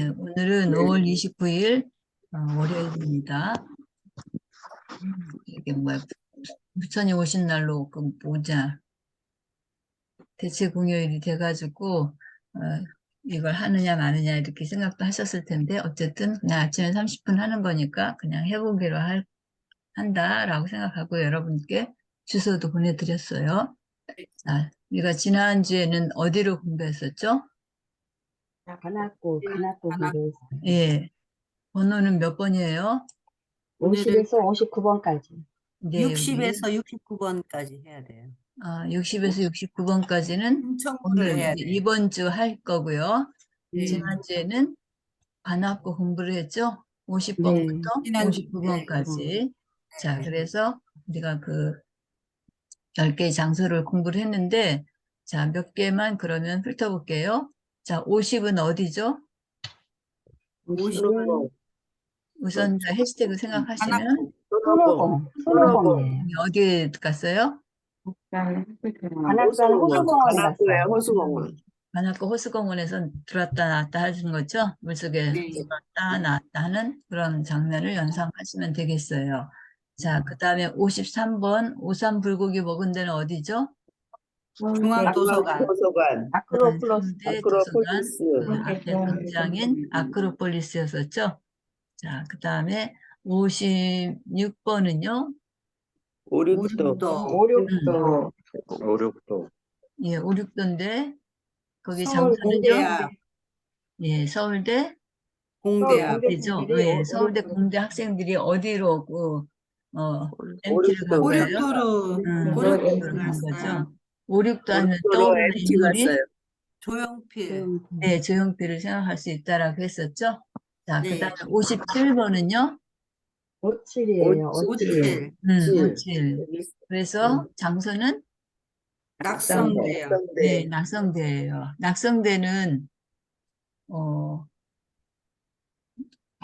오늘은 5월 29일 월요일입니다. 이게 뭐야? 부처님 오신 날로 그 보자. 대체 공휴일이 돼가지고 이걸 하느냐 마느냐 이렇게 생각도 하셨을 텐데 어쨌든 그냥 아침에 30분 하는 거니까 그냥 해보기로 한다라고 생각하고 여러분께 주소도 보내드렸어요. 자, 우리가 지난주에는 어디로 공부했었죠? 관악구 공부했어요. 예, 번호는 몇 번이에요? 오늘은 50에서 59번까지. 네, 여기 60에서 69번까지 해야 돼요. 60에서 69번까지는 신청문을 오늘 해야 이제 돼요. 이번 주 할 거고요. 네. 지난주에는 관악구 공부를 했죠. 50번부터 네. 지난주, 59번까지. 자, 그래서 우리가 그 10개의 장소를 공부를 했는데, 자, 몇 개만 그러면 훑어볼게요. 자, 50은 어디죠? 50은 우선 해시태그 생각하시면 손오공이에요. 어디에 갔어요? 관악산 호수공원에 갔어요. 호수공원. 관악구 호수공원에서 들었다 놨다 하는 거죠? 물속에 네. 들었다 놨다 하는 그런 장면을 연상하시면 되겠어요. 자, 그 다음에 53번 오삼불고기 먹은 데는 어디죠? 중앙도서관. 도서관. 아크로플러스. 서울대 아크로폴리스. 도서관 그 앞에 광장인 아크로폴리스였었죠? 자, 그 다음에 56번은요? 오륙도. 오륙도. 오륙도. 예, 5,6도인데 거기 서울 장소는요? 공대야. 예, 서울대 공대야. 그죠? 예, 서울대 공대 학생들이 어디로 MT를 간 거예요? 고륙도로 고륙도로 간 거죠. 5,6도 하면 떠오르는 MT 인물이 갔어요. 조용필. 네, 조용필을 생각할 수 있다라고 했었죠. 자, 네. 그 다음에 57번은요? 57이에요. 57. 57. 그래서 장소는 낙성대요. 네, 낙성대예요. 낙성대는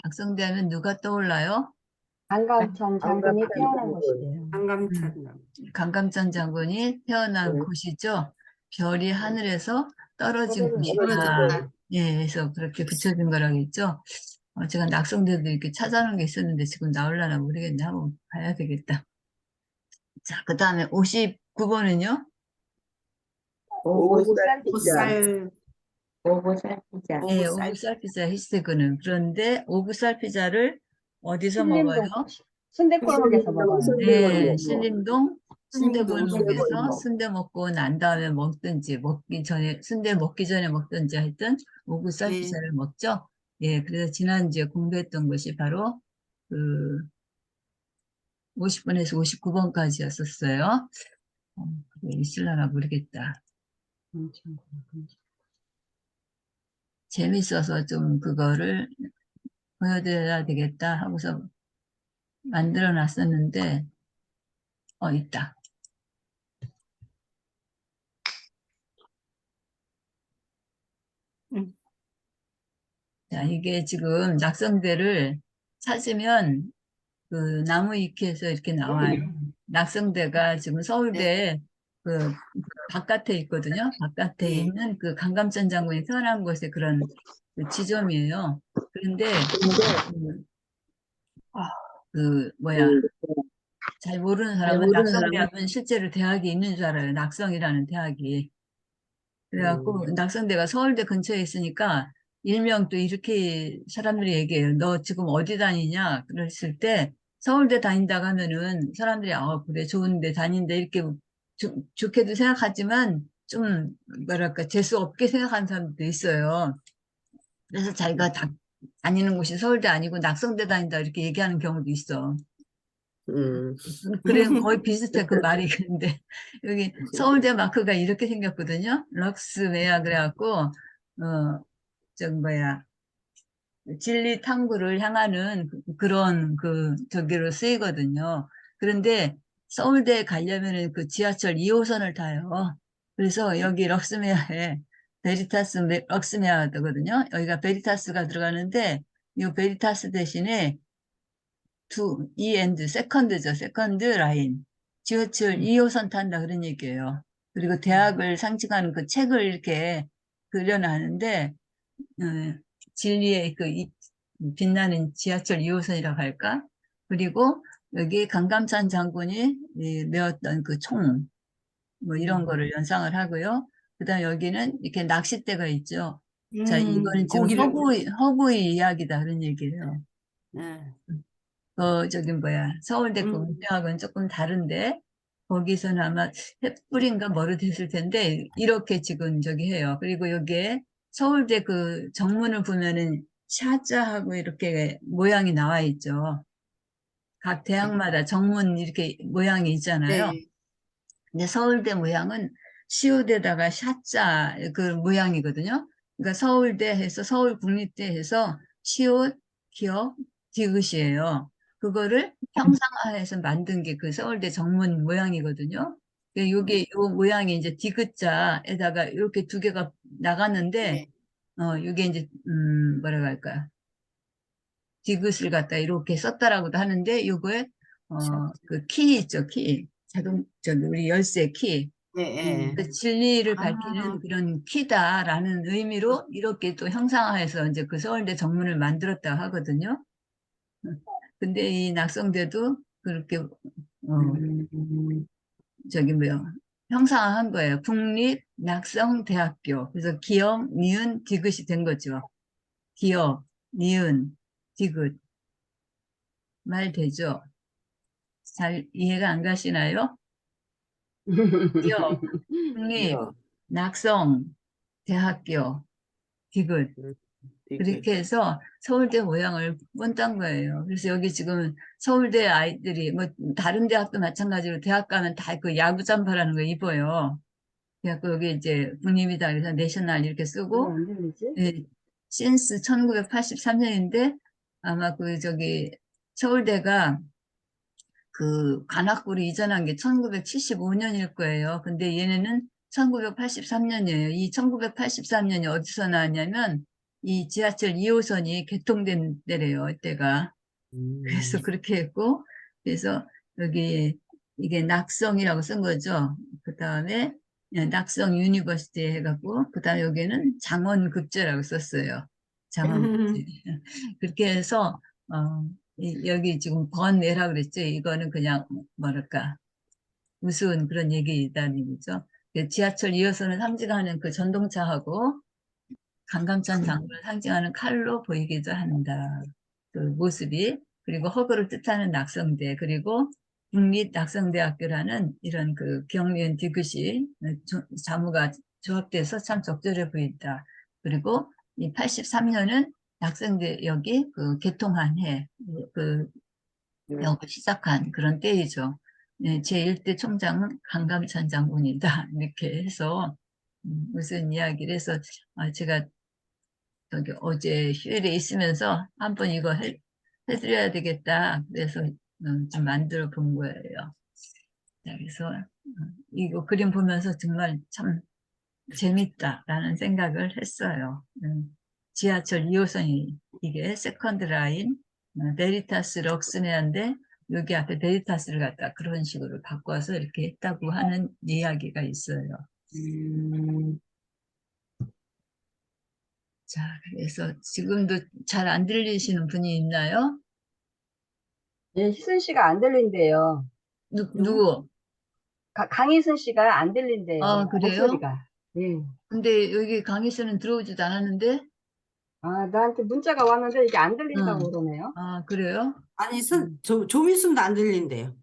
낙성대 하면 누가 떠올라요? 강감천 장군이 태어난 곳이에요. 한감찬. 강감찬 장군이 태어난 곳이죠. 별이 하늘에서 떨어진 곳이다. 떨어졌다. 예, 그래서 그렇게 붙여진 거라고 했죠. 제가 낙성대도 이렇게 찾아놓은 게 있었는데 지금 나올라나 모르겠네. 한번 봐야 되겠다. 자, 그 다음에 59번은요? 오구살 보살. 오보살피자. 예, 오구살. 오구살 피자 히스테그는. 그런데 오구살 피자를 어디서 먹어요? 신림동 순대골목에서 먹어요. 네, 신림동 신림동 순대골목에서 순대 먹고 난 다음에 먹든지 순대 먹기 전에 먹든지 하여튼 오구살 네. 피자를 먹죠. 예, 그래서 지난주에 공부했던 것이 바로 그 50번에서 59번까지였었어요. 그게 있을라나 모르겠다. 재밌어서 좀 그거를 보여드려야 되겠다 하고서 만들어 놨었는데, 있다. 자, 이게 지금 낙성대를 찾으면 그 나무 위키에서 이렇게 나와요. 낙성대가 지금 서울대 그 바깥에 있거든요. 바깥에 네. 있는 그 강감찬 장군이 태어난 곳의 그런 그 지점이에요. 그런데 잘 모르는 사람은 낙성대 하면 실제로 대학이 있는 줄 알아요. 낙성이라는 대학이. 그래갖고 낙성대가 서울대 근처에 있으니까 일명 또 이렇게 사람들이 얘기해요. 너 지금 어디 다니냐? 그랬을 때 서울대 다닌다고 하면은 사람들이 그래 좋은데 다닌다 이렇게 좋게도 생각하지만 좀 뭐랄까 재수 없게 생각하는 사람들도 있어요. 그래서 자기가 다니는 곳이 서울대 아니고 낙성대 다닌다 이렇게 얘기하는 경우도 있어. 그래 거의 비슷해 그 말이. 근데 여기 서울대 마크가 이렇게 생겼거든요. 럭스웨어 그래갖고 저기 뭐야 진리 탐구를 향하는 그런 저기로 쓰이거든요. 그런데 서울대에 가려면은 그 지하철 2호선을 타요. 그래서 여기 럭스메아에 베리타스 럭스메아거든요. 여기가 베리타스가 들어가는데 이 베리타스 대신에 세컨드죠. 세컨드 라인. 지하철 2호선 탄다 그런 얘기예요. 그리고 대학을 상징하는 그 책을 이렇게 그려놨는데 진리의 빛나는 지하철 2호선이라고 할까? 그리고 여기 강감찬 장군이 메었던 그 총, 뭐 이런 거를 연상을 하고요. 그 다음 여기는 이렇게 낚싯대가 있죠. 자, 이거는 지금 고기를. 허구의 이야기다, 그런 얘기예요. 네. 저기 뭐야, 서울대 그 운대학은 조금 다른데, 거기서는 아마 횃불인가 뭐로 됐을 텐데, 이렇게 지금 저기 해요. 그리고 여기에 서울대 그 정문을 보면은 샤자하고 이렇게 모양이 나와 있죠. 각 대학마다 정문 이렇게 모양이 있잖아요. 네. 근데 서울대 모양은 시옷에다가 샤자 그 모양이거든요. 그러니까 서울대 해서 서울국립대 해서 시옷, 기역, 디귿이에요. 그거를 형상화해서 만든 게 그 서울대 정문 모양이거든요. 요게 요 모양이 이제 디귿자에다가 이렇게 두 개가 나갔는데 네. 요게 이제 뭐라고 할까? 디귿을 갖다 이렇게 썼다라고도 하는데 요거에 그 키 있죠, 키. 저기 우리 열쇠 키. 네. 그 진리를 아. 밝히는 그런 키다라는 의미로 이렇게 또 형상화해서 이제 그 서울대 정문을 만들었다고 하거든요. 근데 이 낙성대도 그렇게 저기 뭐야 형상화한 거예요. 국립낙성대학교. 그래서 기역, 니은, 디귿이 된 거죠. 기역, 니은, 디귿. 말 되죠? 잘 이해가 안 가시나요? 기역, 국립, 야, 낙성, 대학교, 디귿. 이게 그렇게 해서 서울대 모양을 뻔딴 거예요. 그래서 여기 지금 서울대 아이들이 뭐 다른 대학도 마찬가지로 대학 가면 다 그 야구 잠바라는 거 입어요. 그래갖고 여기 이제 국립이다 그래서 내셔널 이렇게 왜 쓰고 안 들리지? 예, 신스 1983년인데 아마 그 저기 서울대가 그 관악구로 이전한 게 1975년일 거예요. 근데 얘네는 1983년이에요. 이 1983년이 어디서 나왔냐면 이 지하철 2호선이 개통된 때래요. 이때가. 그래서 그렇게 했고 그래서 여기 이게 낙성이라고 쓴 거죠. 그 다음에 낙성 유니버시티 해갖고 그 다음에 여기는 장원급제라고 썼어요. 장원급제. 그렇게 해서 여기 지금 번외라고 그랬죠. 이거는 그냥 뭐랄까 우스운 그런 얘기다는 얘기죠. 지하철 2호선을 상징하는 그 전동차하고 강감찬 장군을 상징하는 칼로 보이기도 한다. 그 모습이 그리고 허구를 뜻하는 낙성대 그리고 국립낙성대학교라는 이런 그 경리은 디귿이 자무가 조합돼서 참 적절해 보인다. 그리고 이 83년은 낙성대역이 그 개통한 해, 그 역을 시작한 그런 때이죠. 네, 제1대 총장은 강감찬 장군이다. 이렇게 해서 무슨 이야기를 해서 제가 저기 어제 휴일에 있으면서 한번 이거 해드려야 되겠다. 그래서 좀 만들어 본 거예요. 자, 그래서 이거 그림 보면서 정말 참 재밌다라는 생각을 했어요. 지하철 2호선이 이게 세컨드 라인 베리타스 럭스네아인데 여기 앞에 베리타스를 갖다 그런 식으로 바꿔서 이렇게 했다고 하는 이야기가 있어요. 자, 그래서 지금도 잘 안 들리시는 분이 있나요? 예, 희순 씨가 안 들린대요. 누구? 강희순 씨가 안 들린대요. 그래요? 목소리가. 예. 근데 여기 강의실은 들어오지도 않았는데? 아, 나한테 문자가 왔는데 이게 안 들린다고 응. 그러네요. 그래요? 아니, 좀 있으면 안 들린대요.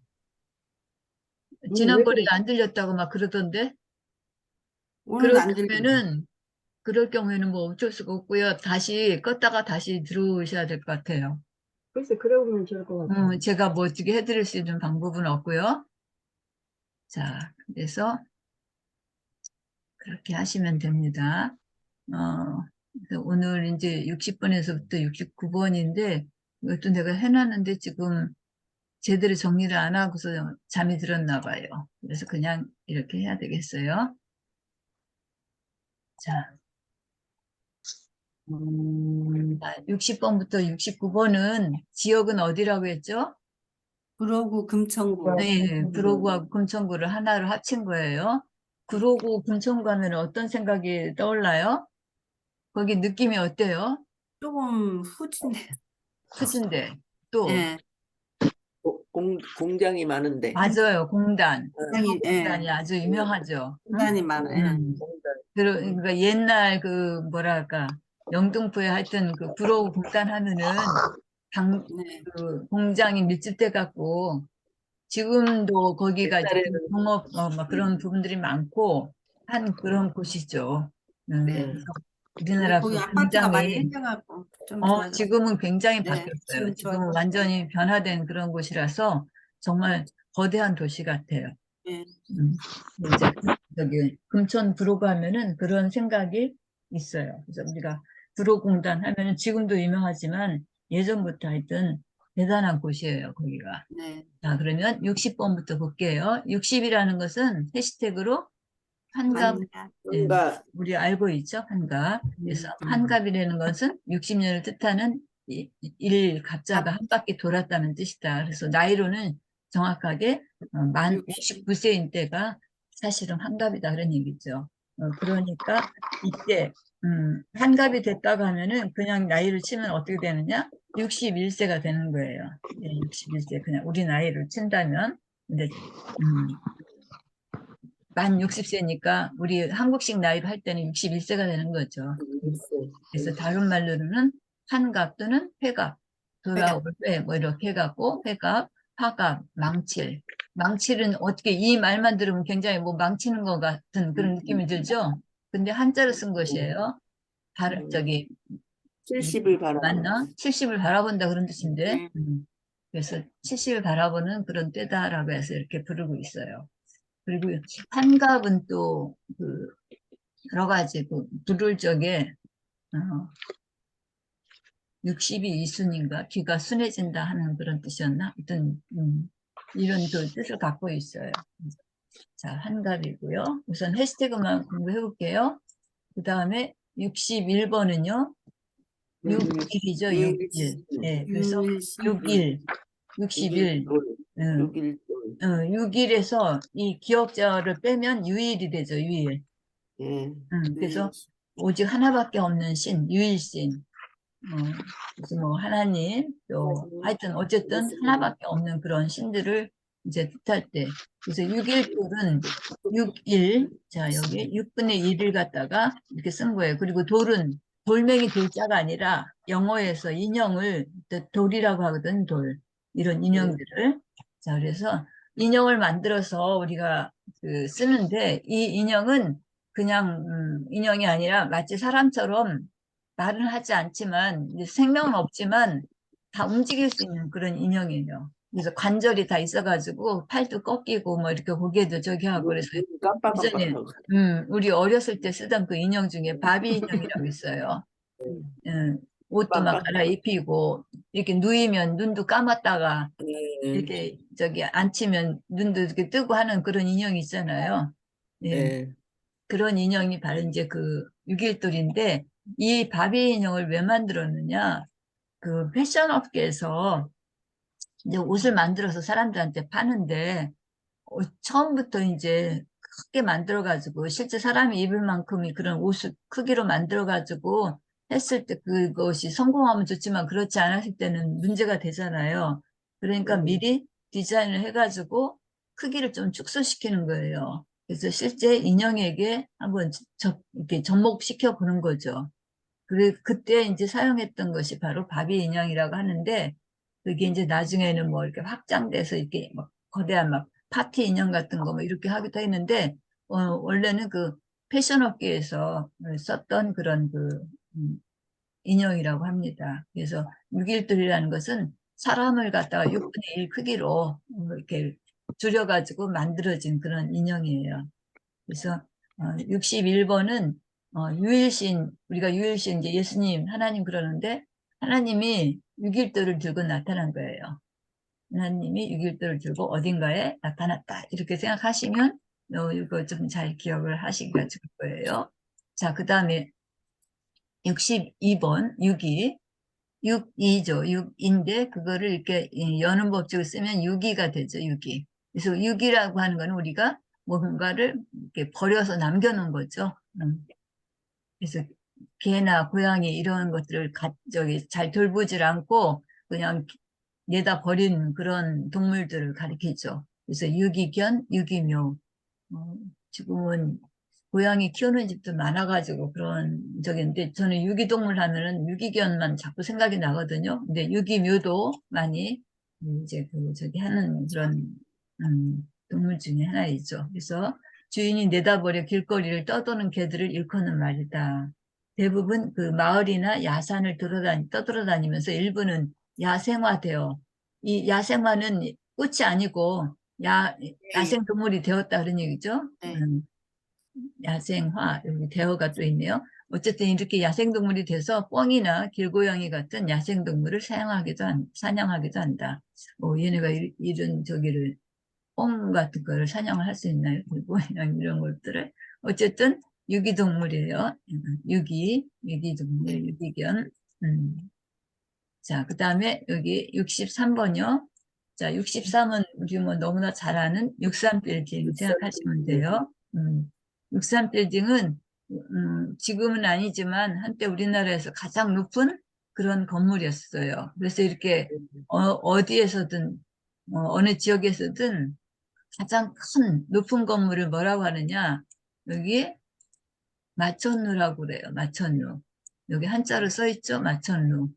왜 지난번에 그러지? 안 들렸다고 막 그러던데? 오늘도 그럴 안 들린대. 경우에는 뭐 어쩔 수가 없고요. 다시 껐다가 다시 들어오셔야 될 것 같아요. 글쎄, 그래 보면 좋을 것 같아요. 제가 뭐 어떻게 해드릴 수 있는 방법은 없고요. 자, 그래서 그렇게 하시면 됩니다. 그래서 오늘 이제 60번에서부터 69번인데 이것도 내가 해놨는데 지금 제대로 정리를 안 하고서 잠이 들었나 봐요. 그래서 그냥 이렇게 해야 되겠어요. 자, 60번부터 69번은 지역은 어디라고 했죠? 그러고 금천구. 네, 구로구하고 금천구를 하나로 합친 거예요. 구로구, 금천구 하면 어떤 생각이 떠올라요? 거기 느낌이 어때요? 조금 후진데. 크진데 또 예. 공장이 많은데. 맞아요. 공단. 공단이, 공단이 예. 아주 유명하죠. 응? 공단이 많아요. 예. 공장. 그러니까 옛날 그 뭐랄까 영등포에 하여튼 그 구로구 공단 하면은 네. 그 공장이 밀집돼 갖고 지금도 거기가 이제 옛날에는 동업 막 그런 부분들이 많고 한 그런 곳이죠. 네. 그래서 근데 우리나라 거기 그 아파트가 많이 공장이 생겨갖고 좀 좋아졌어요. 지금은 굉장히 네, 바뀌었어요. 지금 지금은 좋아졌어요. 완전히 변화된 그런 곳이라서 정말 거대한 도시 같아요. 예. 이제 저기 금천 구로구 하면은 그런 생각이 있어요. 그래서 우리가 구로공단 하면은 지금도 유명하지만 예전부터 하여튼 대단한 곳이에요, 거기가. 네. 자, 그러면 60번부터 볼게요. 60이라는 것은 해시태그로 환갑, 환갑. 예, 뭔가 우리 알고 있죠? 환갑. 그래서 환갑이라는 것은 60년을 뜻하는 갑자가 한 바퀴 돌았다는 뜻이다. 그래서 나이로는 정확하게 만 59세인 때가 사실은 환갑이다 그런 얘기죠. 그러니까 이때 환갑이 됐다고 하면은 그냥 나이를 치면 어떻게 되느냐? 61세가 되는 거예요. 예, 61세 그냥 우리 나이를 친다면 근데 만 60세니까 우리 한국식 나이로 할 때는 61세가 되는 거죠. 있어. 그래서 다른 말로는 환갑 또는 회갑, 회갑. 돌아올 회, 뭐 이렇게 해갖고 회갑, 화갑, 망칠. 망칠은 어떻게 이 말만 들으면 굉장히 뭐 망치는 것 같은 그런 느낌이 들죠? 근데 한자로 쓴 것이에요. 저기 70을 바라보는. 맞나? 70을 바라본다 그런 뜻인데. 네. 그래서 70을 바라보는 그런 때다라고 해서 이렇게 부르고 있어요. 그리고 환갑은 또 그 여러 가지 그 부를 적에 60이 이순인가 귀가 순해진다 하는 그런 뜻이었나? 하여튼 이런 그 뜻을 갖고 있어요. 자, 환갑이고요. 우선 해시태그만 공부해 볼게요. 그 다음에 61번은요. 6일이죠. 6일. 네, 그래서 6일, 60일, 6일 6일에서 이 기억자를 빼면 유일이 되죠. 유일. 예. 그래서 오직 하나밖에 없는 신, 유일신. 그래서 뭐 하나님 또 하여튼 어쨌든 하나밖에 없는 그런 신들을 이제 뜻할 때 그래서 6일돌은 6일 자 여기 6분의 1을 갖다가 이렇게 쓴 거예요. 그리고 돌은 돌멩이 돌자가 아니라 영어에서 인형을 돌이라고 하거든. 돌 이런 인형들을 자 그래서 인형을 만들어서 우리가 그 쓰는데 이 인형은 그냥 인형이 아니라 마치 사람처럼 말은 하지 않지만 이제 생명은 없지만 다 움직일 수 있는 그런 인형이에요. 그래서 관절이 다 있어가지고 팔도 꺾이고 뭐 이렇게 고개도 저기 하고 그래서 예전에 깜빡깜빡하고. 우리 어렸을 때 쓰던 그 인형 중에 바비 인형이라고 있어요. 옷도 막 깜빡. 갈아입히고 이렇게 누이면 눈도 감았다가 예. 이렇게 저기 앉히면 눈도 이렇게 뜨고 하는 그런 인형이 있잖아요. 예. 예. 그런 인형이 바로 이제 그 6일돌인데 이 바비 인형을 왜 만들었느냐? 그 패션 업계에서 이제 옷을 만들어서 사람들한테 파는데 처음부터 이제 크게 만들어가지고 실제 사람이 입을 만큼의 그런 옷을 크기로 만들어가지고 했을 때 그것이 성공하면 좋지만 그렇지 않았을 때는 문제가 되잖아요. 그러니까 미리 디자인을 해가지고 크기를 좀 축소시키는 거예요. 그래서 실제 인형에게 한번 이렇게 접목시켜 보는 거죠. 그때 이제 사용했던 것이 바로 바비 인형이라고 하는데, 그게 이제 나중에는 뭐 이렇게 확장돼서 이렇게 막 거대한 막 파티 인형 같은 거 뭐 이렇게 하기도 했는데, 원래는 그 패션 업계에서 썼던 그런 인형이라고 합니다. 그래서 6일돌이라는 것은 사람을 갖다가 6분의 1 크기로 이렇게 줄여가지고 만들어진 그런 인형이에요. 그래서 61번은 유일신, 우리가 유일신 이제 예수님, 하나님 그러는데 하나님이 6일돌을 들고 나타난 거예요. 하나님이 6일돌을 들고 어딘가에 나타났다. 이렇게 생각하시면 이거 좀 잘 기억을 하시기가 좋을 거예요. 자, 그 다음에 62번 6이 6이죠. 6인데 그거를 이렇게 여는 법칙을 쓰면 6이가 되죠. 6이. 그래서 6이라고 하는 거는 우리가 뭔가를 이렇게 버려서 남겨놓은 거죠. 그래서 개나 고양이 이런 것들을 잘 돌보질 않고 그냥 내다 버린 그런 동물들을 가리키죠. 그래서 유기견, 유기묘. 지금은 고양이 키우는 집도 많아가지고 그런 적인데 저는 유기동물 하면은 유기견만 자꾸 생각이 나거든요. 근데 유기묘도 많이 이제 하는 그런 동물 중에 하나이죠. 그래서 주인이 내다버려 길거리를 떠도는 개들을 일컫는 말이다. 대부분 그 마을이나 야산을 떠돌아다니면서 일부는 야생화되어 이 야생화는 꽃이 아니고 야생 동물이 되었다 그런 얘기죠. 네. 야생화 여기 대어가 또 있네요. 어쨌든 이렇게 야생동물이 돼서 꿩이나 길고양이 같은 야생동물을 사냥하기도 한다. 얘네가 이런 꿩 같은 거를 사냥을 할 수 있나요? 길고양이 이런 것들을. 어쨌든 유기동물이에요. 유기동물, 유기견. 자, 그 다음에 여기 63번이요. 자, 63은 우리 뭐 너무나 잘 아는 63빌딩 생각하시면 돼요. 63빌딩은 지금은 아니지만 한때 우리나라에서 가장 높은 그런 건물이었어요. 그래서 이렇게 어디에서든 어느 지역에서든 가장 큰 높은 건물을 뭐라고 하느냐? 여기 마천루라고 그래요. 마천루. 여기 한자로 써 있죠? 마천루.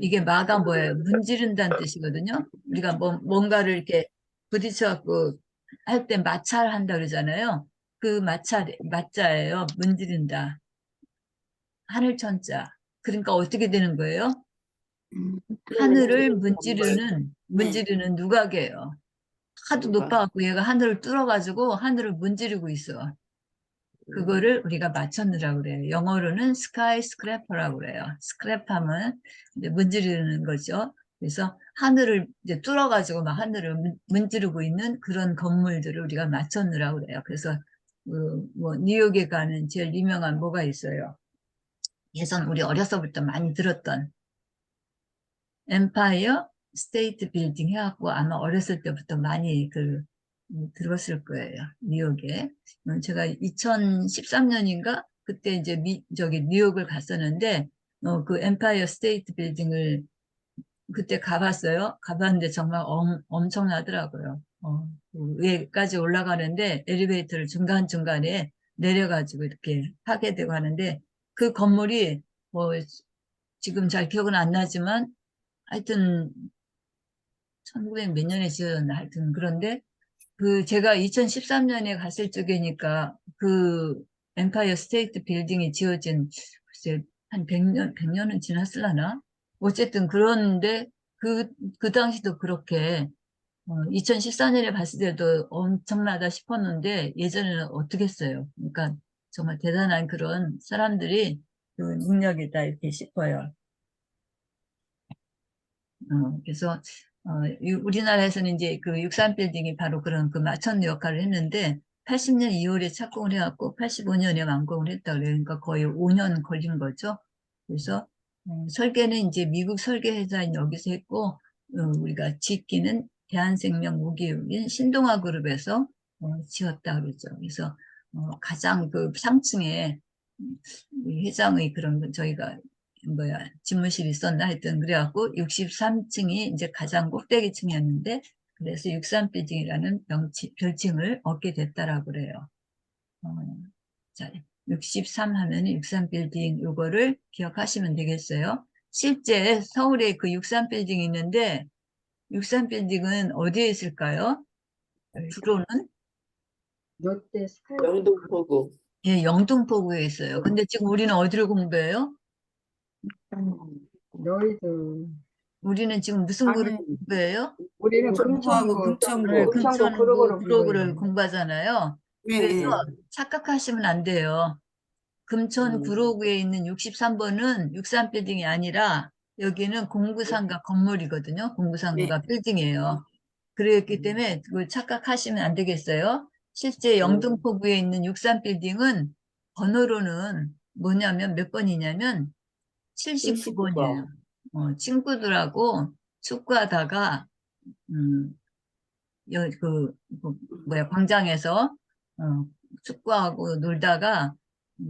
이게 마가 뭐예요? 문지른다는 뜻이거든요. 우리가 뭔가를 이렇게 부딪혀갖고 할 때 마찰 한다 그러잖아요. 그 마자예요. 문지른다. 하늘천자. 그러니까 어떻게 되는 거예요? 하늘을 문지르는 누각이에요. 하도 높아갖고 얘가 하늘을 뚫어가지고 하늘을 문지르고 있어. 그거를 우리가 맞췄느라고 그래요. 영어로는 스카이 스크래퍼라고 그래요. 스크랩하면 이제 문지르는 거죠. 그래서 하늘을 이제 뚫어가지고 막 하늘을 문지르고 있는 그런 건물들을 우리가 맞췄느라고 그래요. 그래서 뭐 뉴욕에 가는 제일 유명한 뭐가 있어요. 예전 우리 어려서부터 많이 들었던 엠파이어 스테이트 빌딩 해갖고 아마 어렸을 때부터 많이 들었을 거예요. 뉴욕에. 제가 2013년인가? 그때 이제 뉴욕을 갔었는데, 그 엠파이어 스테이트 빌딩을 그때 가봤어요. 가봤는데 정말 엄청나더라고요. 그 위에까지 올라가는데 엘리베이터를 중간중간에 내려가지고 이렇게 하게 되고 하는데, 그 건물이 뭐 지금 잘 기억은 안 나지만 하여튼 1900 몇 년에 지어졌나 하여튼 그런데 제가 2013년에 갔을 적이니까 그 엠파이어 스테이트 빌딩이 지어진 글쎄 한 100년은 지났을라나? 어쨌든 그런데 그 당시도 그렇게 2014년에 봤을 때도 엄청나다 싶었는데 예전에는 어떻게 했어요? 그러니까 정말 대단한 그런 사람들이 그 능력이다 이렇게 싶어요. 그래서 우리나라에서는 이제 그 63빌딩이 바로 그런 그 마천루 역할을 했는데 80년 2월에 착공을 해갖고 85년에 완공을 했다 그래요. 그러니까 거의 5년 걸린 거죠. 그래서 설계는 이제 미국 설계회사인 여기서 했고 우리가 짓기는 대한생명 무기업인 신동아 그룹에서 지었다 그러죠. 그래서 가장 그 상층에 이 회장의 그런 저희가 집무실이 있었나 하여튼 그래갖고 63층이 이제 가장 꼭대기층이었는데 그래서 63빌딩이라는 별칭을 얻게 됐다라고 그래요. 자, 63 하면 63빌딩 요거를 기억하시면 되겠어요. 실제 서울에 그 63빌딩이 있는데 63빌딩은 어디에 있을까요? 주로는 롯데 스카이 영등포구. 예, 영등포구에 있어요. 근데 지금 우리는 어디를 공부해요? 너희들 우리는 지금 무슨 구를 아니, 공부해요? 우리는 금천구, 금천구. 금천구 금천구 구로구를 구로구를 공부해요. 공부하잖아요. 그래서 네. 착각하시면 안 돼요. 금천 구로구에 있는 63번은 63빌딩이 아니라 여기는 공구상가 건물이거든요. 네. 공구상가 빌딩이에요. 그랬기 때문에 그걸 착각하시면 안 되겠어요. 실제 영등포구에 있는 63빌딩은 번호로는 뭐냐면 몇 번이냐면 79번이에요. 79번. 친구들하고 축구하다가 음, 광장에서 어, 축구하고 놀다가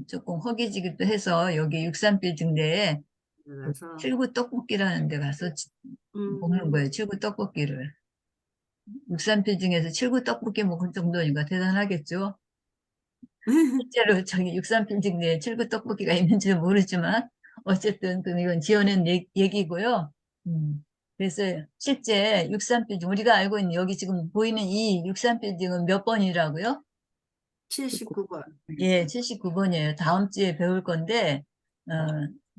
조금 허기지기도 해서 여기 63빌딩 내에 그래서 7구 떡볶이라는 데 가서 먹는 거예요. 7구 떡볶이를. 63빌딩에서 7구 떡볶이 먹을 정도니까 대단하겠죠. 실제로 저기 63빌딩 내에 7구 떡볶이가 있는지 모르지만 어쨌든 이건 지어낸 얘기고요. 그래서 실제 63빌딩 우리가 알고 있는 여기 지금 보이는 이 63빌딩은 몇 번이라고요? 79번. 예, 79번이에요. 다음 주에 배울 건데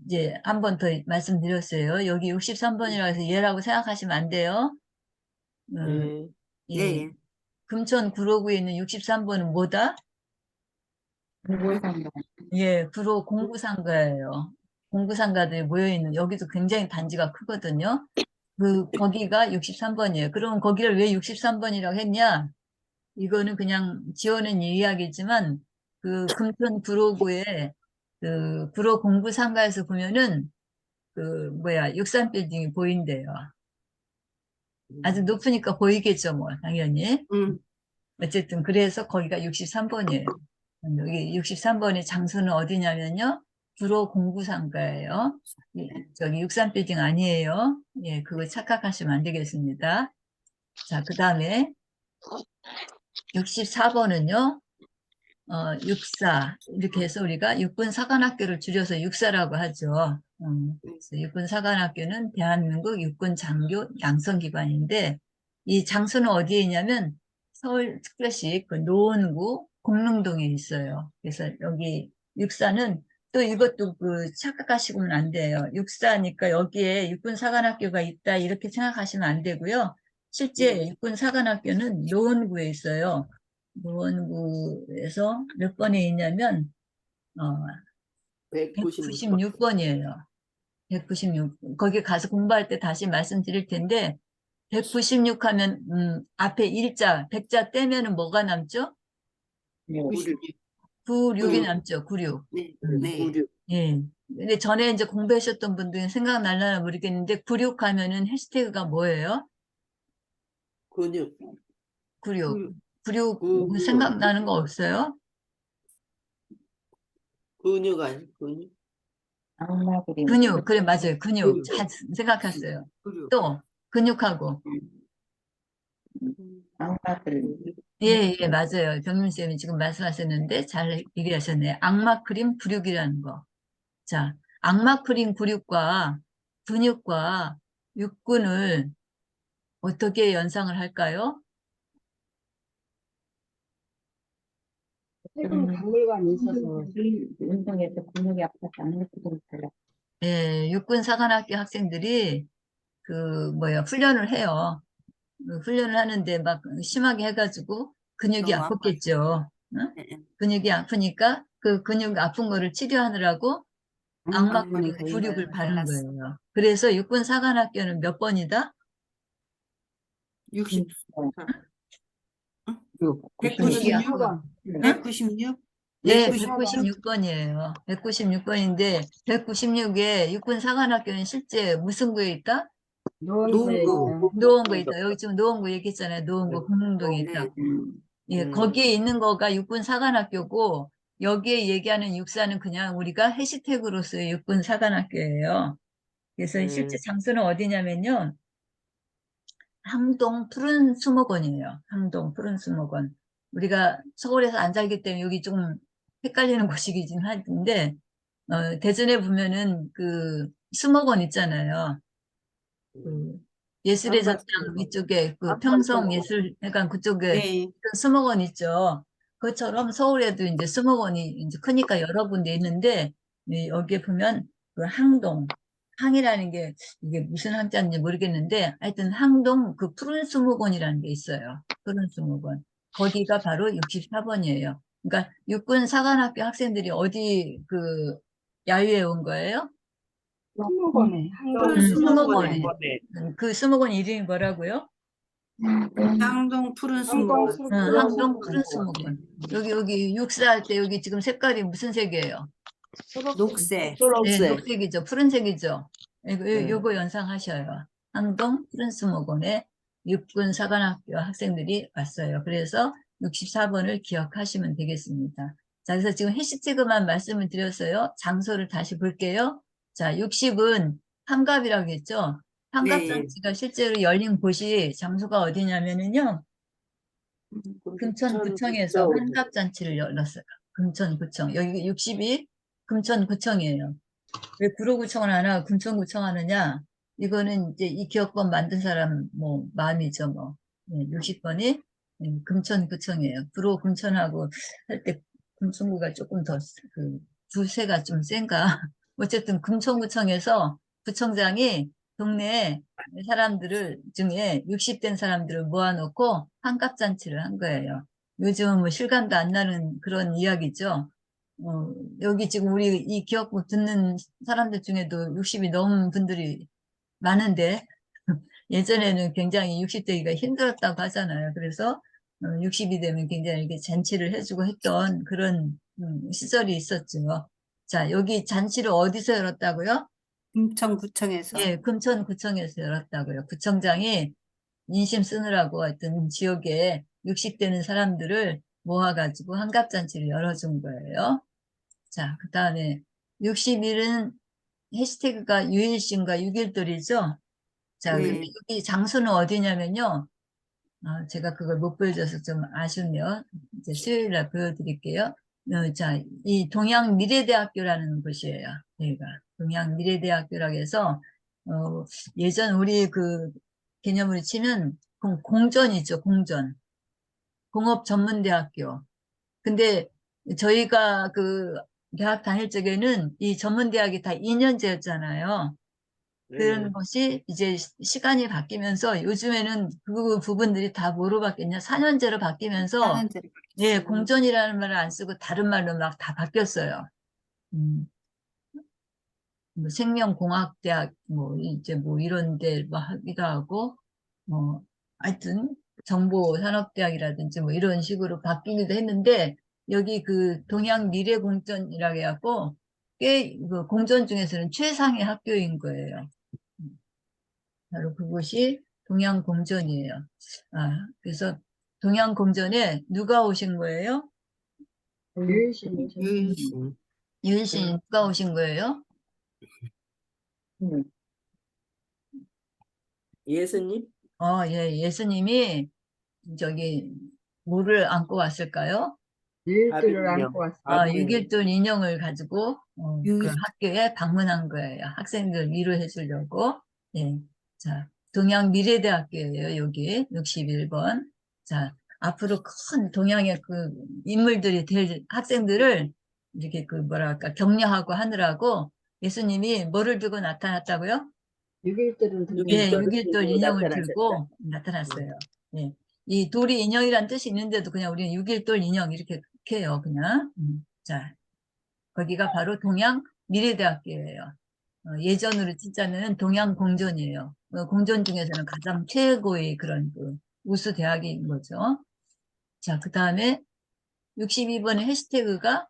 이제 한 번 더 말씀드렸어요. 여기 63번이라고 해서 얘라고 생각하시면 안 돼요. 예. 예, 예, 예. 금천 구로구에 있는 63번은 뭐다? 예, 구로 공구상가예요. 공구상가들이 모여있는, 여기도 굉장히 단지가 크거든요. 거기가 63번이에요. 그럼 거기를 왜 63번이라고 했냐? 이거는 그냥 지어낸 이야기지만, 금천 구로구에, 구로 공구상가에서 보면은, 63빌딩이 보인대요. 아주 높으니까 보이겠죠, 뭐, 당연히. 어쨌든, 그래서 거기가 63번이에요. 여기 63번의 장소는 어디냐면요. 구로 공구상가예요. 저기 63빌딩 아니에요. 예, 그거 착각하시면 안 되겠습니다. 자, 그 다음에 64번은요. 육사. 이렇게 해서 우리가 육군사관학교를 줄여서 육사라고 하죠. 그래서 육군사관학교는 대한민국 육군장교 양성기관인데 이 장소는 어디에 있냐면 서울특별시 노원구 공릉동에 있어요. 그래서 여기 육사는 또 이것도 착각하시면 안 돼요. 육사니까 여기에 육군사관학교가 있다 이렇게 생각하시면 안 되고요. 실제 육군사관학교는 노원구에 있어요. 노원구에서 몇 번에 있냐면 196번. 196번이에요. 196. 거기 가서 공부할 때 다시 말씀드릴 텐데 196 하면 앞에 일자, 백자 떼면은 뭐가 남죠? 96. 96이 남죠. 96. 네, 음. 네. 96. 예. 근데 전에 이제 공부하셨던 분들은 생각날려나 모르겠는데 96 하면은 해시태그가 뭐예요? 근육. 96. 96 근육. 생각나는 거 없어요? 근육 아니, 근육. 근육, 그래, 맞아요. 근육. 근육. 잘 생각했어요. 근육. 또, 근육하고. 예, 예, 맞아요. 경민쌤이 지금 말씀하셨는데 잘 얘기하셨네요. 악마 크림 근육이라는 거. 자, 악마 크림 근육과 근육과 육근을 어떻게 연상을 할까요? 최근 박물관이 있어서 운동에서 근육이 아파서 아무것도 못해요. 예, 육군사관학교 학생들이 훈련을 해요. 훈련을 하는데 막 심하게 해가지고 근육이 너무 아팠겠죠. 응? 네, 네. 근육이 아프니까 그 근육 아픈 거를 치료하느라고 악마 악마크림 근육을 바른 발랐어. 거예요. 그래서 육군사관학교는 몇 번이다? 60. 196? 196번. 196? 네, 196번. 196번이에요. 196번인데 196에 육군사관학교는 실제 무슨 구에 있다? 노원구에 있는 노원구에 있다. 여기 지금 노원구 얘기했잖아요. 노원구 공릉동에 네. 있다고. 예, 거기에 있는 거가 육군사관학교고 여기에 얘기하는 육사는 그냥 우리가 해시태그로서의 육군사관학교예요. 그래서 실제 장소는 어디냐면요. 항동 푸른 수목원이에요. 항동 푸른 수목원. 우리가 서울에서 안 살기 때문에 여기 좀 헷갈리는 곳이긴 한데 대전에 보면은 수목원 있잖아요. 예술의 전당 위쪽에 평성예술회관 그쪽에 네. 수목원 있죠. 그것처럼 서울에도 이제 수목원이 이제 크니까 여러 군데 있는데 여기에 보면 항이라는 게 이게 무슨 항자인지 모르겠는데 하여튼 항동 푸른 수목원이라는 게 있어요. 푸른 수목원. 거기가 바로 64번이에요. 그러니까 육군사관학교 학생들이 어디 야유회 온 거예요? 수목원에 수목원에. 그 수목원 이름이 뭐라고요? 향동 푸른 항동 수목원. 항동 푸른 수목원. 여기 육사할 때 여기 지금 색깔이 무슨 색이에요? 녹색. 네, 초록색. 녹색이죠. 푸른색이죠. 요거 연상하셔요. 항동 푸른 수목원에 육군사관학교 학생들이 왔어요. 그래서 64번을 기억하시면 되겠습니다. 자, 그래서 지금 해시태그만 말씀을 드렸어요. 장소를 다시 볼게요. 자, 60은 환갑이라고 했죠. 네. 환갑잔치가 실제로 열린 곳이 장소가 어디냐면은요. 금천구청에서 환갑잔치를 열었어요. 금천구청. 여기 60이 금천구청이에요. 왜 구로구청을 하나 금천구청 하느냐? 이거는 이제 이 기업번 만든 사람 뭐 마음이죠 뭐. 60번이 금천구청이에요. 구로 금천하고 할 때 금천구가 조금 더 그 두세가 좀 센가? 어쨌든 금천구청에서 구청장이 동네 사람들을 중에 60된 사람들을 모아놓고 환갑잔치를 한 거예요. 요즘은 뭐 실감도 안 나는 그런 이야기죠. 여기 지금 우리 이 기억부 듣는 사람들 중에도 60이 넘은 분들이 많은데, 예전에는 굉장히 60대기가 힘들었다고 하잖아요. 그래서 60이 되면 굉장히 이렇게 잔치를 해주고 했던 그런 시절이 있었죠. 자, 여기 잔치를 어디서 열었다고요? 금천구청에서. 예, 금천구청에서 열었다고요. 구청장이 인심 쓰느라고 하여튼 지역에 60 되는 사람들을 모아가지고 환갑잔치를 열어준 거예요. 자, 그 다음에 60일은 해시태그가 유일신과 6일돌이죠. 자, 근데 네. 여기 장소는 어디냐면요. 제가 그걸 못 보여줘서 좀 아쉽네요. 이제 수요일날 보여드릴게요. 자, 이 동양미래대학교라는 곳이에요. 여기가 동양미래대학교라고 해서 예전 우리 그 개념으로 치면 공전이죠. 공전. 공업전문대학교. 근데 저희가 그 대학 다닐 적에는 이 전문대학이 다 2년제였잖아요. 그런 것이 이제 시간이 바뀌면서 요즘에는 그 부분들이 다 뭐로 바뀌었냐? 4년제로 바뀌면서 4년제로 예, 바뀌었어요. 공전이라는 말을 안 쓰고 다른 말로 막 다 바뀌었어요. 뭐 생명공학대학 뭐 이제 뭐 이런 데 뭐 하기도 하고 뭐 하여튼 정보산업대학이라든지 뭐 이런 식으로 바뀌기도 했는데 여기 그 동양미래공전이라고 해갖고 꽤 그 공전 중에서는 최상의 학교인 거예요. 바로 그곳이 동양공전이에요. 그래서 동양공전에 누가 오신 거예요? 유일신이 유일신. 유일신 누가 오신 거예요? 예수님? 예, 예수님이 저기 뭐를 안고 왔을까요? 유일들을 아비인형. 안고 왔어요. 6일돌 인형을 가지고 그 유일- 학교에 방문한 거예요. 학생들 위로해 주려고. 예. 자, 동양미래대학교예요. 여기 61번. 자, 앞으로 큰 동양의 그 인물들이 될 학생들을 이렇게 그 뭐랄까 격려하고 하느라고 예수님이 뭐를 들고 나타났다고요? 6일들은 들고 예, 육일돌을 6일돌 들고 인형을 나타나셨다. 들고 나타났어요. 예. 이 돌이 인형이란 뜻이 있는데도 그냥 우리는 6일돌 인형 이렇게 해요, 그냥. 자, 거기가 바로 동양 미래대학교예요. 예전으로 진짜는 동양공전이에요. 공전 중에서는 가장 최고의 그런 그 우수 대학인 거죠. 자, 그 다음에 62번의 해시태그가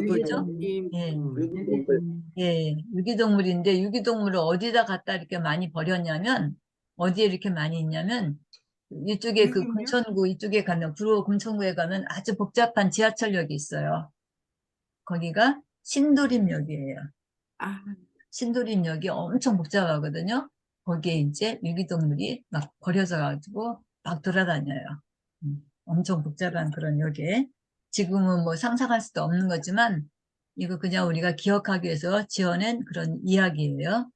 뭐죠? 유기동물. 예. 유기동물. 예, 유기동물인데 유기동물을 어디다 갖다 이렇게 많이 버렸냐면 어디에 이렇게 많이 있냐면 이쪽에 그 유기묘? 금천구 이쪽에 가면 구로 금천구에 가면 아주 복잡한 지하철역이 있어요. 거기가 신도림역이에요. 아, 신도림역이 엄청 복잡하거든요. 거기에 이제 유기동물이 막 버려져 가지고 막 돌아다녀요. 엄청 복잡한 그런 역에 지금은 뭐 상상할 수도 없는 거지만 이거 그냥 우리가 기억하기 위해서 지어낸 그런 이야기예요.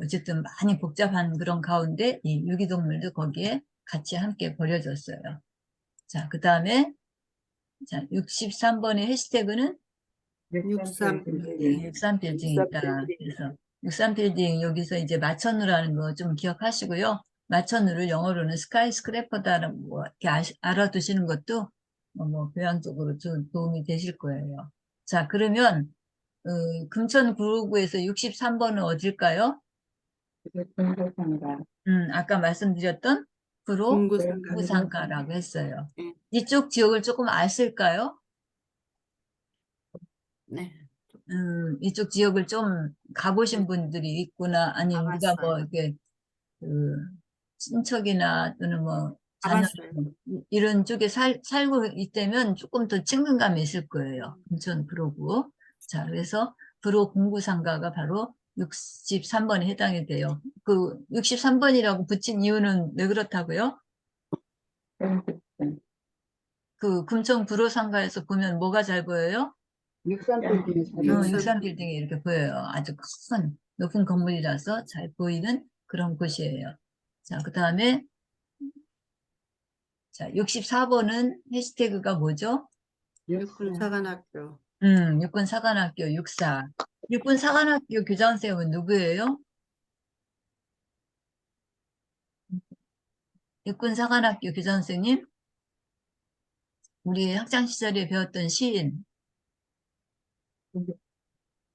어쨌든 많이 복잡한 그런 가운데 이 유기동물도 거기에 같이 함께 버려졌어요. 자, 그 다음에 자, 63번의 해시태그는 63빌딩. 63빌딩이 있다. 그래서 63빌딩 여기서 이제 마천루라는 거 좀 기억하시고요. 마천루를 영어로는 스카이스크래퍼다라고 뭐 이렇게 알아두시는 것도 뭐 교양적으로 좀 도움이 되실 거예요. 자, 그러면 금천 구로구에서 63번은 어딜까요? 공부상가. 아까 말씀드렸던 구로 중구상가. 부산가라고 했어요. 네. 이쪽 지역을 조금 아실까요? 네. 이쪽 지역을 좀 가보신 분들이 있구나. 아니면 누가 뭐 가봤어요. 이렇게 그 친척이나 또는 뭐 자녀 알았어요. 이런 쪽에 살고 있다면 조금 더 친근감이 있을 거예요. 금천 구로구. 자, 그래서 구로 공구상가가 바로 63번에 해당이 돼요. 그 63번이라고 붙인 이유는 왜 그렇다고요? 그 금천 구로 상가에서 보면 뭐가 잘 보여요? 육산 빌딩이 잘 육산 육산 빌딩이 이렇게 보여요. 아주 큰 높은 건물이라서 잘 보이는 그런 곳이에요. 자, 그 다음에 자, 64번은 해시태그가 뭐죠? 육군사관학교. 육군사관학교 64. 육군사관학교 교장선생님은 누구예요? 육군사관학교 교장선생님? 우리 학창시절에 배웠던 시인.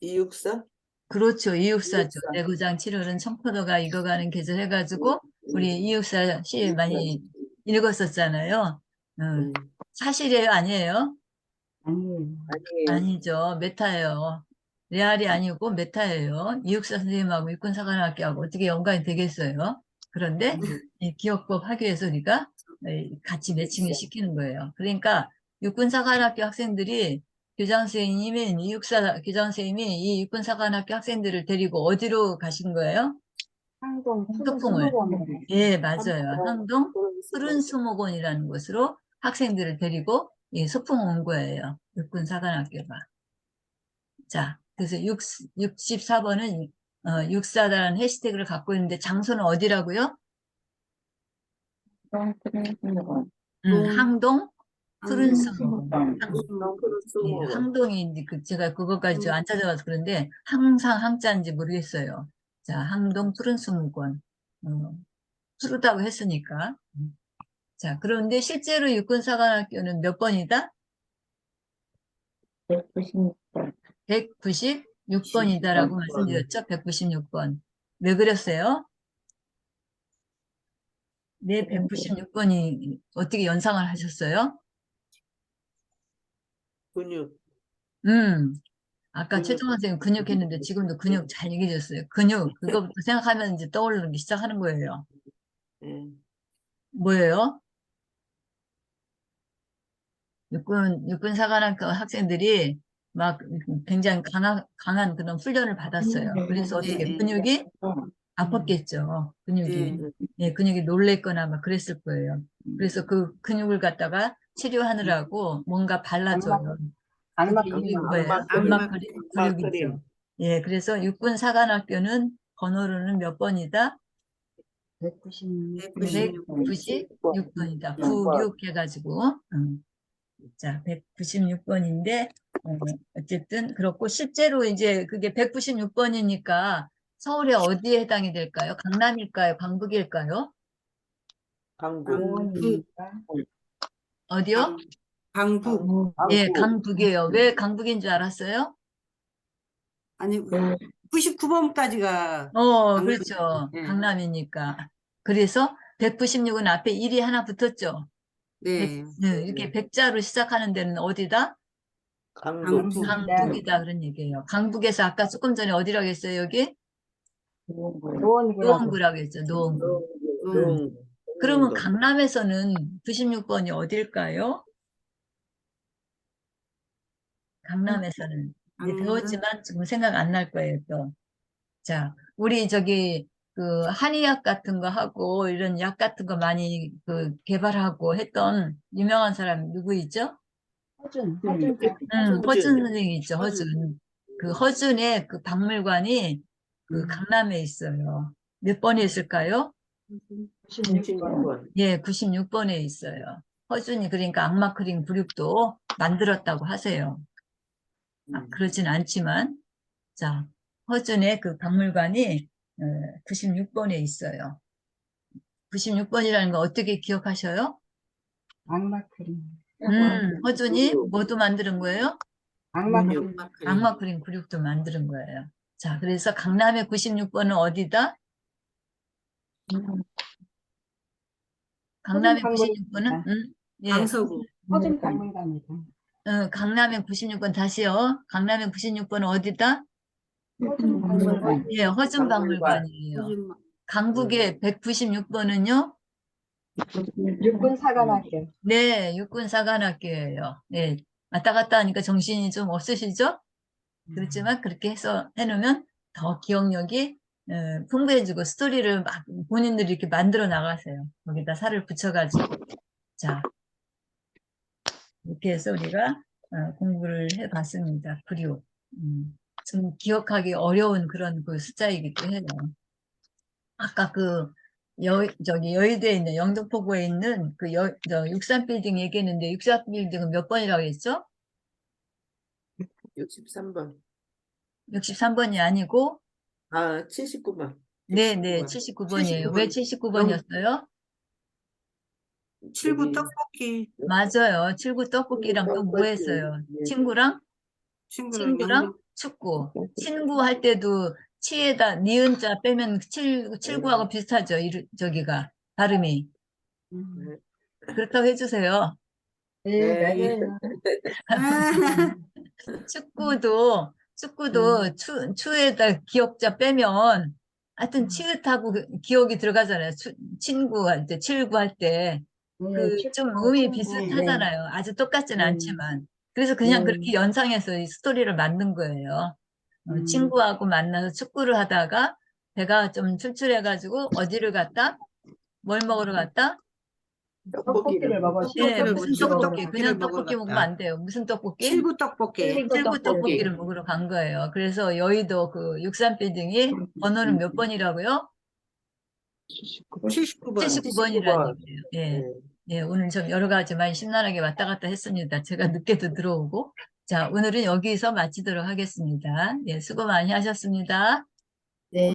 이육사? 그렇죠. 이육사죠. 이육사. 내구장 7월은 청포도가 익어가는 계절 해가지고 우리 이육사 시 많이 읽었었잖아요. 사실이에요? 아니에요? 아니에요. 아니에요. 아니죠. 메타예요. 레알이 아니고 메타예요. 이육사 선생님하고 육군사관학교하고 어떻게 연관이 되겠어요? 그런데 이 기억법 하기 위해서 우리가 같이 매칭을 시키는 거예요. 그러니까 육군사관학교 학생들이 교장선생님이 이육사 교장선생님이 이 육군사관학교 학생들을 데리고 어디로 가신 거예요? 항동 소풍을. 수목원으로 예, 맞아요. 항동 푸른 수목원이라는 곳으로 학생들을 데리고 소풍 온 거예요. 육군사관학교가. 자, 그래서 64번은 육사라는 해시태그를 갖고 있는데 장소는 어디라고요? 항동 푸른 수목원. 예, 항동이 이제 제가 그것까지 안 찾아봐서 그런데 항상 항자인지 모르겠어요. 자, 항동 푸른 수목원. 푸르다고 했으니까. 자, 그런데 실제로 육군사관학교는 몇 번이다? 196번이다라고 말씀드렸죠? 196번. 왜 그랬어요? 네, 196번이 어떻게 연상을 하셨어요? 근육. 아까 근육. 최종원 선생님 근육 했는데 지금도 근육 잘 얘기해줬어요. 근육, 그거부터 생각하면 이제 떠오르기 시작하는 거예요. 뭐예요? 육군사관학교 학생들이 막 굉장히 강한 그런 훈련을 받았어요. 그래서 어떻게 네. 근육이 아팠겠죠. 근육이. 네. 예, 근육이 놀랬거나 막 그랬을 거예요. 그래서 그 근육을 갖다가 치료하느라고 뭔가 발라줘요. 그게 뭐예요? 악마크림. 근육이죠. 예, 그래서 육군사관학교는 번호로는 몇 번이다? 196. 196번이다. 96 해가지고. 자, 196번인데, 어쨌든, 그렇고, 실제로 이제 그게 196번이니까 서울에 어디에 해당이 될까요? 강남일까요? 강북일까요? 강북. 어디요? 강북. 예, 강북이에요. 왜 강북인 줄 알았어요? 아니 99번까지가 그렇죠. 네. 강남이니까. 그래서 196은 앞에 1이 하나 붙었죠. 네. 이렇게 백자로 시작하는 데는 어디다? 강북. 강북이다 그런 얘기예요. 강북에서 아까 조금 전에 어디라고 했어요, 여기? 노원구라고. 노원구라고 했죠, 노원구. 그러면 강릉도. 강남에서는 96번이 어딜까요? 강남에서는. 이제 배웠지만 지금 생각 안 날 거예요, 또. 자, 우리 그 한의학 같은 거 하고 이런 약 같은 거 많이 그 개발하고 했던 유명한 사람 누구 있죠? 허준. 허준 선생이 있죠, 허준. 그 허준의 그 박물관이 그 강남에 있어요. 몇 번에 있을까요? 96번. 예, 96번에 있어요. 허준이 그러니까 악마 크림 구육도 만들었다고 하세요. 그렇진 않지만, 자, 허준의 그 박물관이 96번에 있어요. 96번이라는 거 어떻게 기억하셔요? 악마크림. 허준이 뭐도 만드는 거예요? 악마크림. 악마 크림 구육도 만드는 거예요. 자, 그래서 강남의 96번은 어디다? 강남의 96번은? 예. 강서구. 허준 박물관이다. 강남의 96번 다시요. 강남의 96번은 어디다? 허준 박물관. 예, 허준 박물관이에요. 강북의 196번은요? 육군 사관학교. 네, 육군사관학교예요. 네, 왔다 갔다 하니까 정신이 좀 없으시죠? 그렇지만 그렇게 해서 해놓으면 더 기억력이 풍부해지고 스토리를 막 본인들이 이렇게 만들어 나가세요. 거기다 살을 붙여가지고. 자, 이렇게 해서 우리가 공부를 해봤습니다. 그리고 좀 기억하기 어려운 그런 그 숫자이기도 해요. 아까 그 저기 여의도에 있는 영등포구에 있는 그 63빌딩 얘기했는데 63빌딩은 몇 번이라고 했죠? 63번. 63번이 아니고 아, 79번. 네네 79번. 79번이에요. 왜 79번이었어요? 칠구 여기 떡볶이 맞아요. 칠구 떡볶이랑 또 뭐 했어요? 친구랑 친구랑 축구. 친구 할 때도 치에다 니은자 빼면 칠구하고 비슷하죠. 저기가 발음이. 그렇다고 해주세요. 네, 네. 맞아요. 축구도 추에다 기억자 빼면 하여튼 치읓하고 기억이 들어가잖아요. 친구 할 때, 칠구 할 때. 네, 좀 축구, 음이 친구. 비슷하잖아요. 아주 똑같지는 네. 않지만. 그래서 그냥 네. 그렇게 연상해서 이 스토리를 만든 거예요. 친구하고 만나서 축구를 하다가 배가 좀 출출해가지고 어디를 갔다? 뭘 먹으러 갔다? 떡볶이를 먹어. 네, 떡볶이를 무슨 먹으러 떡볶이? 갔다. 그냥 먹으러 떡볶이 먹으면 갔다. 안 돼요. 무슨 떡볶이? 칠구 떡볶이. 칠구 떡볶이를 먹으러 간 거예요. 그래서 여의도 그 63빌딩이 번호는 몇 번이라고요? 79번. 79번이라는 얘기예요. 예. 네. 예, 오늘 좀 여러 가지 많이 심란하게 왔다 갔다 했습니다. 제가 늦게도 들어오고. 자, 오늘은 여기서 마치도록 하겠습니다. 예, 수고 많이 하셨습니다.